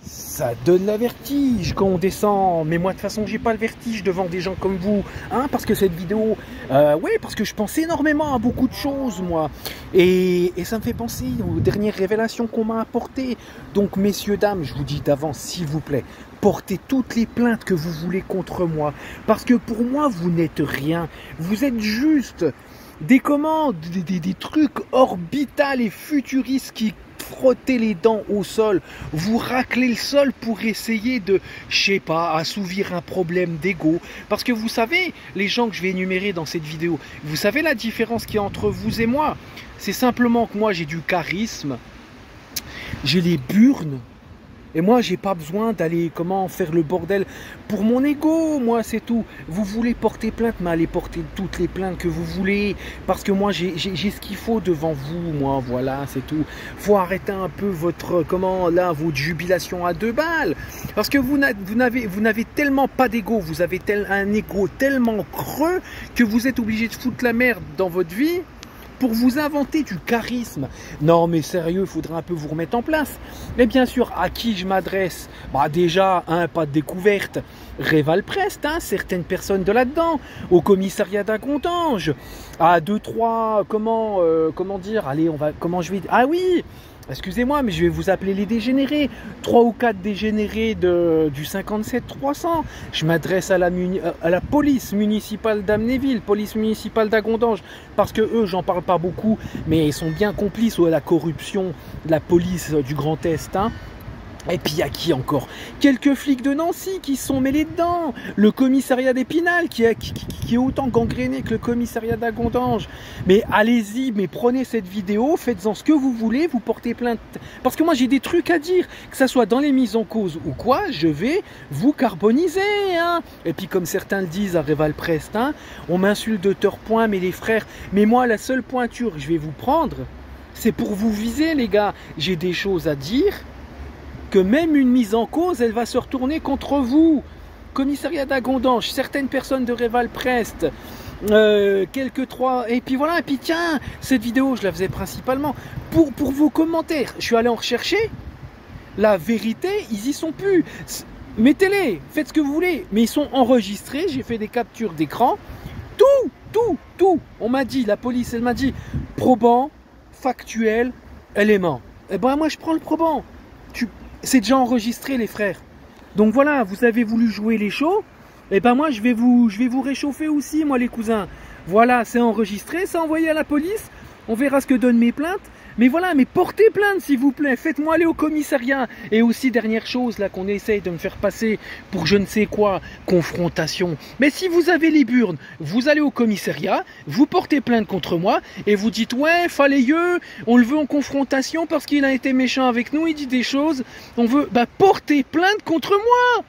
Ça donne la vertige quand on descend, mais moi de toute façon j'ai pas le vertige devant des gens comme vous, hein, parce que cette vidéo, ouais, parce que je pense énormément à beaucoup de choses moi, et ça me fait penser aux dernières révélations qu'on m'a apportées. Donc messieurs, dames, je vous dis d'avance, s'il vous plaît, portez toutes les plaintes que vous voulez contre moi, parce que pour moi vous n'êtes rien, vous êtes juste des commandes, des trucs orbitales et futuristes qui frottez les dents au sol, vous raclez le sol pour essayer de, je sais pas, assouvir un problème d'ego. Parce que vous savez, les gens que je vais énumérer dans cette vidéo, vous savez la différence qu'il y a entre vous et moi? C'est simplement que moi j'ai du charisme, j'ai les burnes, et moi j'ai pas besoin d'aller faire le bordel pour mon ego, moi c'est tout. Vous voulez porter plainte, mais allez porter toutes les plaintes que vous voulez, parce que moi j'ai ce qu'il faut devant vous, moi, voilà, c'est tout. Faut arrêter un peu votre, votre jubilation à 2 balles, parce que vous n'avez tellement pas d'ego, vous avez un ego tellement creux que vous êtes obligé de foutre la merde dans votre vie pour vous inventer du charisme. Non mais sérieux, il faudrait un peu vous remettre en place. Mais bien sûr, à qui je m'adresse? Bah déjà, pas de découverte, Réval Prest, hein, certaines personnes de là-dedans, au commissariat d'Agondange, à 2-3, comment dire, allez, ah oui, excusez-moi, mais je vais vous appeler les dégénérés. 3 ou 4 dégénérés du 57-300. Je m'adresse à la police municipale d'Amnéville, police municipale d'Agondange, parce que eux, j'en parle pas beaucoup, mais ils sont bien complices à la corruption de la police du Grand Est, hein. Et puis il y a qui encore? Quelques flics de Nancy qui se sont mêlés dedans. Le commissariat d'Épinal qui est autant gangréné que le commissariat d'Agondange. Mais allez-y, mais prenez cette vidéo, faites-en ce que vous voulez, vous portez plainte. Parce que moi j'ai des trucs à dire, que ça soit dans les mises en cause ou quoi, je vais vous carboniser, hein. Et puis comme certains le disent à Réval Prest, hein, on m'insulte de tort-point, mais les frères, mais moi la seule pointure que je vais vous prendre, c'est pour vous viser les gars. J'ai des choses à dire, que même une mise en cause, elle va se retourner contre vous. Commissariat d'Agondange, certaines personnes de Réval Prest, quelques 3, et puis voilà, et puis tiens, cette vidéo, je la faisais principalement pour vos commentaires. Je suis allé en rechercher, la vérité, ils y sont plus. Mettez-les, faites ce que vous voulez, mais ils sont enregistrés, j'ai fait des captures d'écran, tout, on m'a dit, la police, elle m'a dit, probant, factuel, élément. Et ben moi, je prends le probant. C'est déjà enregistré les frères. Donc voilà, vous avez voulu jouer les shows, et ben moi je vais vous réchauffer aussi moi les cousins. Voilà, c'est enregistré, c'est envoyé à la police, on verra ce que donnent mes plaintes. Mais voilà, mais portez plainte s'il vous plaît, faites-moi aller au commissariat. Et aussi, dernière chose là qu'on essaye de me faire passer pour je ne sais quoi, confrontation. Mais si vous avez les burnes, vous allez au commissariat, vous portez plainte contre moi et vous dites ouais, fallait on le veut en confrontation parce qu'il a été méchant avec nous, il dit des choses, on veut, bah portez plainte contre moi.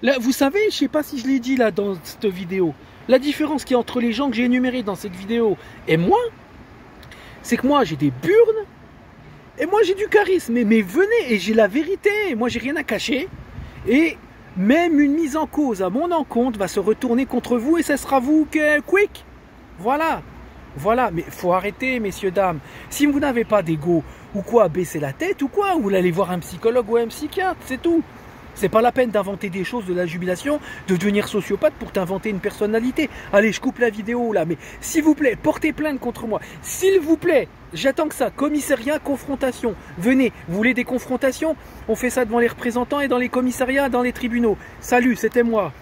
Là, vous savez, je sais pas si je l'ai dit là dans cette vidéo, la différence qu'il y a entre les gens que j'ai énumérés dans cette vidéo et moi, c'est que moi j'ai des burnes et moi j'ai du charisme, mais venez, et j'ai la vérité, moi j'ai rien à cacher, et même une mise en cause à mon encontre va se retourner contre vous et ça sera vous quick. Voilà, mais faut arrêter messieurs dames, si vous n'avez pas d'ego ou quoi, baissez la tête ou quoi, ou allez voir un psychologue ou un psychiatre, c'est tout. C'est pas la peine d'inventer des choses, de la jubilation, de devenir sociopathe pour t'inventer une personnalité. Allez, je coupe la vidéo là, mais s'il vous plaît, portez plainte contre moi. S'il vous plaît, j'attends que ça. Commissariat, confrontation. Venez, vous voulez des confrontations? On fait ça devant les représentants et dans les commissariats, dans les tribunaux. Salut, c'était moi.